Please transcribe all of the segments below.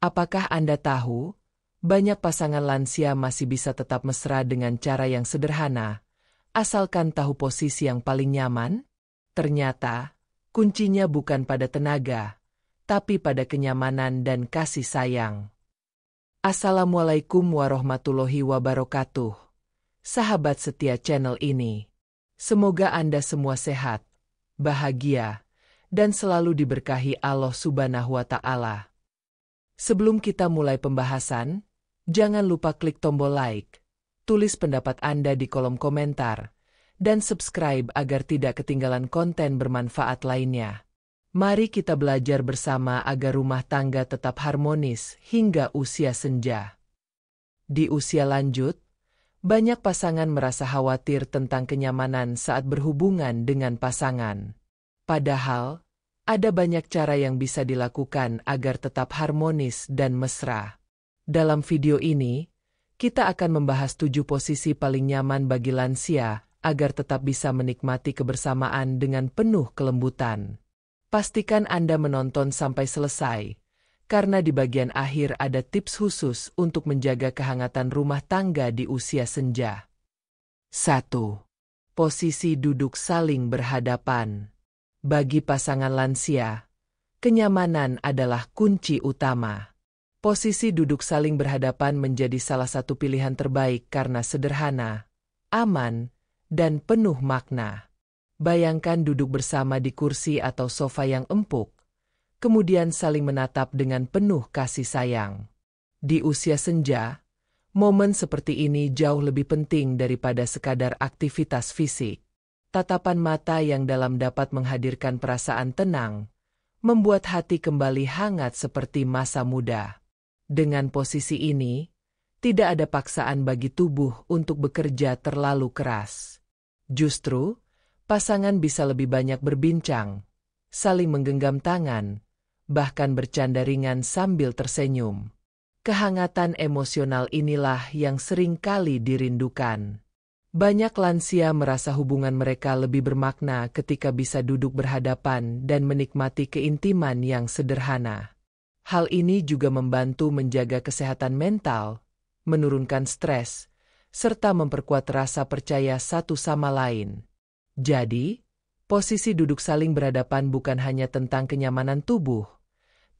Apakah Anda tahu, banyak pasangan lansia masih bisa tetap mesra dengan cara yang sederhana, asalkan tahu posisi yang paling nyaman? Ternyata, kuncinya bukan pada tenaga, tapi pada kenyamanan dan kasih sayang. Assalamualaikum warahmatullahi wabarakatuh. Sahabat setia channel ini. Semoga Anda semua sehat, bahagia, dan selalu diberkahi Allah Subhanahu wa Ta'ala. Sebelum kita mulai pembahasan, jangan lupa klik tombol like, tulis pendapat Anda di kolom komentar, dan subscribe agar tidak ketinggalan konten bermanfaat lainnya. Mari kita belajar bersama agar rumah tangga tetap harmonis hingga usia senja. Di usia lanjut, banyak pasangan merasa khawatir tentang kenyamanan saat berhubungan dengan pasangan. Padahal, ada banyak cara yang bisa dilakukan agar tetap harmonis dan mesra. Dalam video ini, kita akan membahas 7 posisi paling nyaman bagi lansia agar tetap bisa menikmati kebersamaan dengan penuh kelembutan. Pastikan Anda menonton sampai selesai, karena di bagian akhir ada tips khusus untuk menjaga kehangatan rumah tangga di usia senja. 1. Posisi duduk saling berhadapan. Bagi pasangan lansia, kenyamanan adalah kunci utama. Posisi duduk saling berhadapan menjadi salah satu pilihan terbaik karena sederhana, aman, dan penuh makna. Bayangkan duduk bersama di kursi atau sofa yang empuk, kemudian saling menatap dengan penuh kasih sayang. Di usia senja, momen seperti ini jauh lebih penting daripada sekadar aktivitas fisik. Tatapan mata yang dalam dapat menghadirkan perasaan tenang, membuat hati kembali hangat seperti masa muda. Dengan posisi ini, tidak ada paksaan bagi tubuh untuk bekerja terlalu keras. Justru, pasangan bisa lebih banyak berbincang, saling menggenggam tangan, bahkan bercanda ringan sambil tersenyum. Kehangatan emosional inilah yang sering kali dirindukan. Banyak lansia merasa hubungan mereka lebih bermakna ketika bisa duduk berhadapan dan menikmati keintiman yang sederhana. Hal ini juga membantu menjaga kesehatan mental, menurunkan stres, serta memperkuat rasa percaya satu sama lain. Jadi, posisi duduk saling berhadapan bukan hanya tentang kenyamanan tubuh,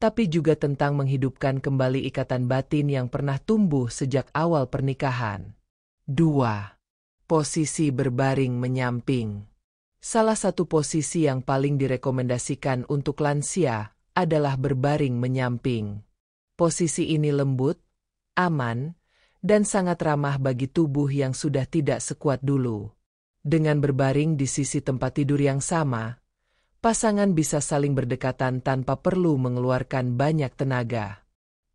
tapi juga tentang menghidupkan kembali ikatan batin yang pernah tumbuh sejak awal pernikahan. 2. Posisi berbaring menyamping. Salah satu posisi yang paling direkomendasikan untuk lansia adalah berbaring menyamping. Posisi ini lembut, aman, dan sangat ramah bagi tubuh yang sudah tidak sekuat dulu. Dengan berbaring di sisi tempat tidur yang sama, pasangan bisa saling berdekatan tanpa perlu mengeluarkan banyak tenaga.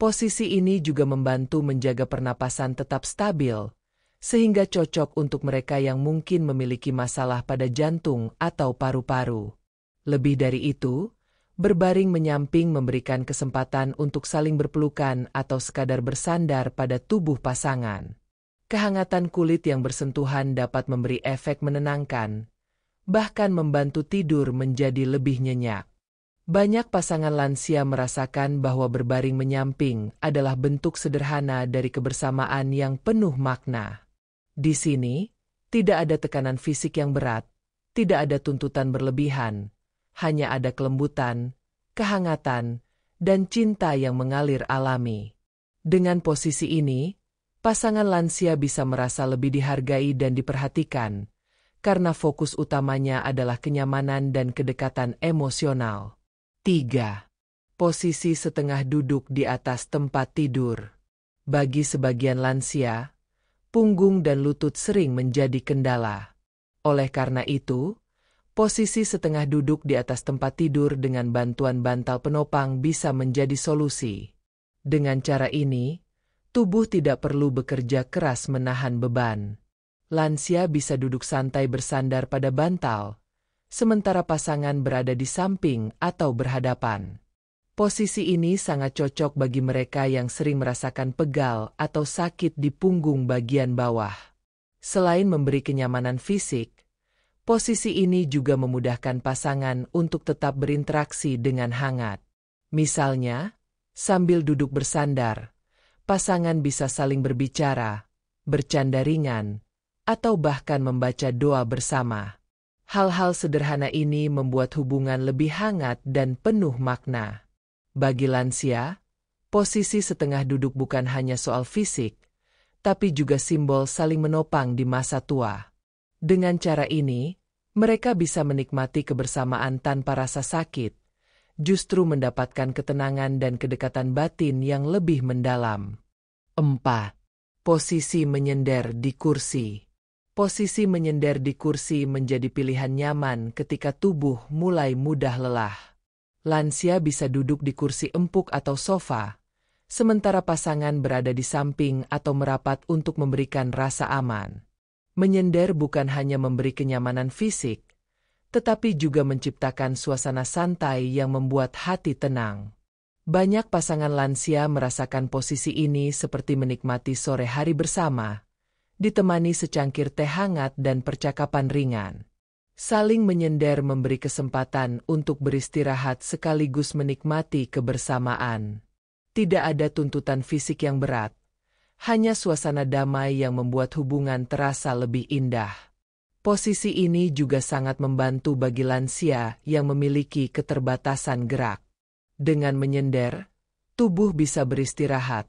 Posisi ini juga membantu menjaga pernapasan tetap stabil, sehingga cocok untuk mereka yang mungkin memiliki masalah pada jantung atau paru-paru. Lebih dari itu, berbaring menyamping memberikan kesempatan untuk saling berpelukan atau sekadar bersandar pada tubuh pasangan. Kehangatan kulit yang bersentuhan dapat memberi efek menenangkan, bahkan membantu tidur menjadi lebih nyenyak. Banyak pasangan lansia merasakan bahwa berbaring menyamping adalah bentuk sederhana dari kebersamaan yang penuh makna. Di sini, tidak ada tekanan fisik yang berat, tidak ada tuntutan berlebihan, hanya ada kelembutan, kehangatan, dan cinta yang mengalir alami. Dengan posisi ini, pasangan lansia bisa merasa lebih dihargai dan diperhatikan, karena fokus utamanya adalah kenyamanan dan kedekatan emosional. 3. Posisi setengah duduk di atas tempat tidur. Bagi sebagian lansia, punggung dan lutut sering menjadi kendala. Oleh karena itu, posisi setengah duduk di atas tempat tidur dengan bantuan bantal penopang bisa menjadi solusi. Dengan cara ini, tubuh tidak perlu bekerja keras menahan beban. Lansia bisa duduk santai bersandar pada bantal, sementara pasangan berada di samping atau berhadapan. Posisi ini sangat cocok bagi mereka yang sering merasakan pegal atau sakit di punggung bagian bawah. Selain memberi kenyamanan fisik, posisi ini juga memudahkan pasangan untuk tetap berinteraksi dengan hangat. Misalnya, Sambil duduk bersandar, pasangan bisa saling berbicara, bercanda ringan, atau bahkan membaca doa bersama. Hal-hal sederhana ini membuat hubungan lebih hangat dan penuh makna. Bagi lansia, posisi setengah duduk bukan hanya soal fisik, tapi juga simbol saling menopang di masa tua. Dengan cara ini, mereka bisa menikmati kebersamaan tanpa rasa sakit, justru mendapatkan ketenangan dan kedekatan batin yang lebih mendalam. 4. Posisi menyender di kursi. Posisi menyender di kursi menjadi pilihan nyaman ketika tubuh mulai mudah lelah. Lansia bisa duduk di kursi empuk atau sofa, sementara pasangan berada di samping atau merapat untuk memberikan rasa aman. Menyender bukan hanya memberi kenyamanan fisik, tetapi juga menciptakan suasana santai yang membuat hati tenang. Banyak pasangan lansia merasakan posisi ini seperti menikmati sore hari bersama, ditemani secangkir teh hangat dan percakapan ringan. Saling menyender memberi kesempatan untuk beristirahat sekaligus menikmati kebersamaan. Tidak ada tuntutan fisik yang berat, hanya suasana damai yang membuat hubungan terasa lebih indah. Posisi ini juga sangat membantu bagi lansia yang memiliki keterbatasan gerak. Dengan menyender, tubuh bisa beristirahat,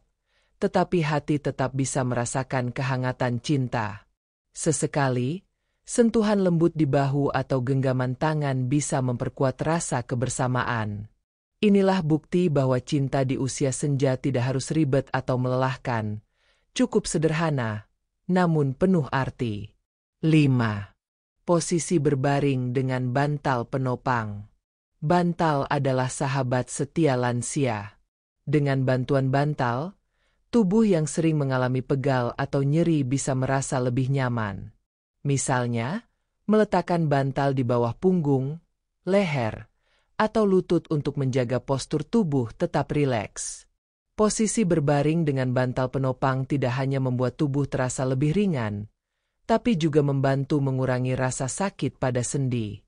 tetapi hati tetap bisa merasakan kehangatan cinta. Sesekali, sentuhan lembut di bahu atau genggaman tangan bisa memperkuat rasa kebersamaan. Inilah bukti bahwa cinta di usia senja tidak harus ribet atau melelahkan, cukup sederhana, namun penuh arti. 5. Posisi berbaring dengan bantal penopang. Bantal adalah sahabat setia lansia. Dengan bantuan bantal, tubuh yang sering mengalami pegal atau nyeri bisa merasa lebih nyaman. Misalnya, meletakkan bantal di bawah punggung, leher, atau lutut untuk menjaga postur tubuh tetap rileks. Posisi berbaring dengan bantal penopang tidak hanya membuat tubuh terasa lebih ringan, tapi juga membantu mengurangi rasa sakit pada sendi.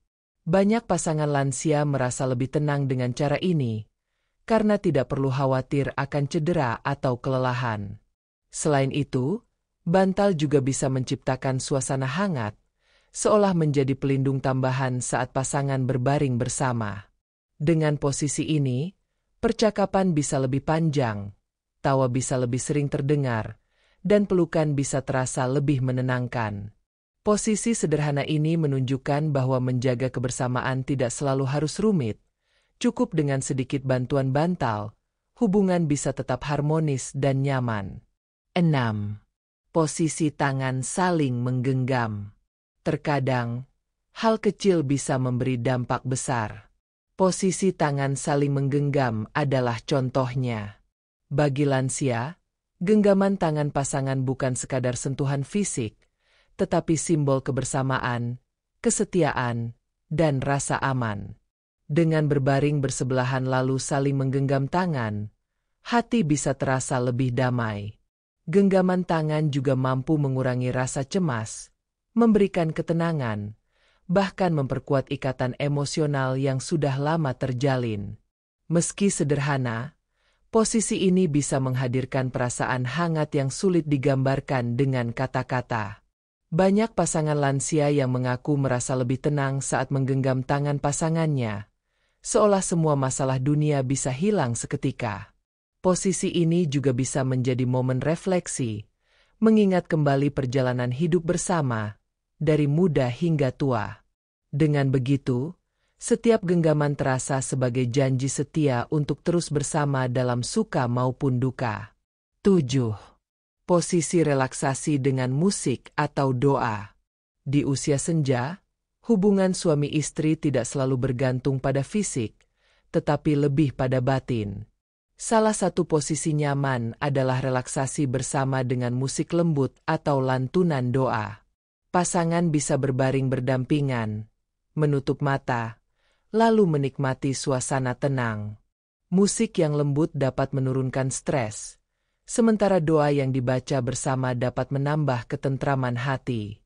Banyak pasangan lansia merasa lebih tenang dengan cara ini, karena tidak perlu khawatir akan cedera atau kelelahan. Selain itu, bantal juga bisa menciptakan suasana hangat, seolah menjadi pelindung tambahan saat pasangan berbaring bersama. Dengan posisi ini, percakapan bisa lebih panjang, tawa bisa lebih sering terdengar, dan pelukan bisa terasa lebih menenangkan. Posisi sederhana ini menunjukkan bahwa menjaga kebersamaan tidak selalu harus rumit. Cukup dengan sedikit bantuan bantal, hubungan bisa tetap harmonis dan nyaman. 6. Posisi tangan saling menggenggam. Terkadang, hal kecil bisa memberi dampak besar. Posisi tangan saling menggenggam adalah contohnya. Bagi lansia, genggaman tangan pasangan bukan sekadar sentuhan fisik, tetapi simbol kebersamaan, kesetiaan, dan rasa aman. Dengan berbaring bersebelahan lalu saling menggenggam tangan, hati bisa terasa lebih damai. Genggaman tangan juga mampu mengurangi rasa cemas, memberikan ketenangan, bahkan memperkuat ikatan emosional yang sudah lama terjalin. Meski sederhana, posisi ini bisa menghadirkan perasaan hangat yang sulit digambarkan dengan kata-kata. Banyak pasangan lansia yang mengaku merasa lebih tenang saat menggenggam tangan pasangannya, seolah semua masalah dunia bisa hilang seketika. Posisi ini juga bisa menjadi momen refleksi, mengingat kembali perjalanan hidup bersama, dari muda hingga tua. Dengan begitu, setiap genggaman terasa sebagai janji setia untuk terus bersama dalam suka maupun duka. 7. Posisi relaksasi dengan musik atau doa. Di usia senja, hubungan suami istri tidak selalu bergantung pada fisik, tetapi lebih pada batin. Salah satu posisi nyaman adalah relaksasi bersama dengan musik lembut atau lantunan doa. Pasangan bisa berbaring berdampingan, menutup mata, lalu menikmati suasana tenang. Musik yang lembut dapat menurunkan stres, sementara doa yang dibaca bersama dapat menambah ketentraman hati.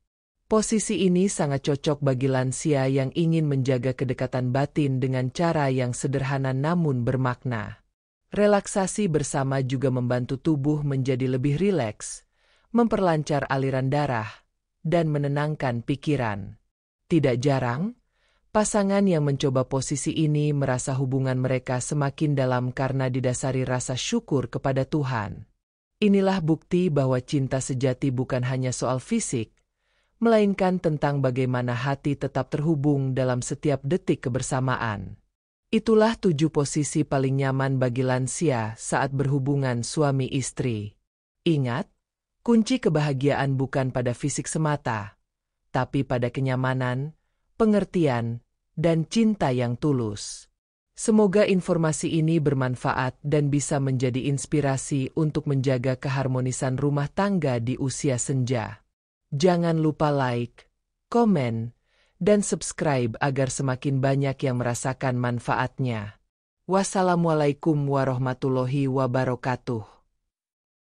Posisi ini sangat cocok bagi lansia yang ingin menjaga kedekatan batin dengan cara yang sederhana namun bermakna. Relaksasi bersama juga membantu tubuh menjadi lebih rileks, memperlancar aliran darah, dan menenangkan pikiran. Tidak jarang, pasangan yang mencoba posisi ini merasa hubungan mereka semakin dalam karena didasari rasa syukur kepada Tuhan. Inilah bukti bahwa cinta sejati bukan hanya soal fisik, melainkan tentang bagaimana hati tetap terhubung dalam setiap detik kebersamaan. Itulah 7 posisi paling nyaman bagi lansia saat berhubungan suami istri. Ingat, kunci kebahagiaan bukan pada fisik semata, tapi pada kenyamanan, pengertian, dan cinta yang tulus. Semoga informasi ini bermanfaat dan bisa menjadi inspirasi untuk menjaga keharmonisan rumah tangga di usia senja. Jangan lupa like, komen, dan subscribe agar semakin banyak yang merasakan manfaatnya. Wassalamualaikum warahmatullahi wabarakatuh.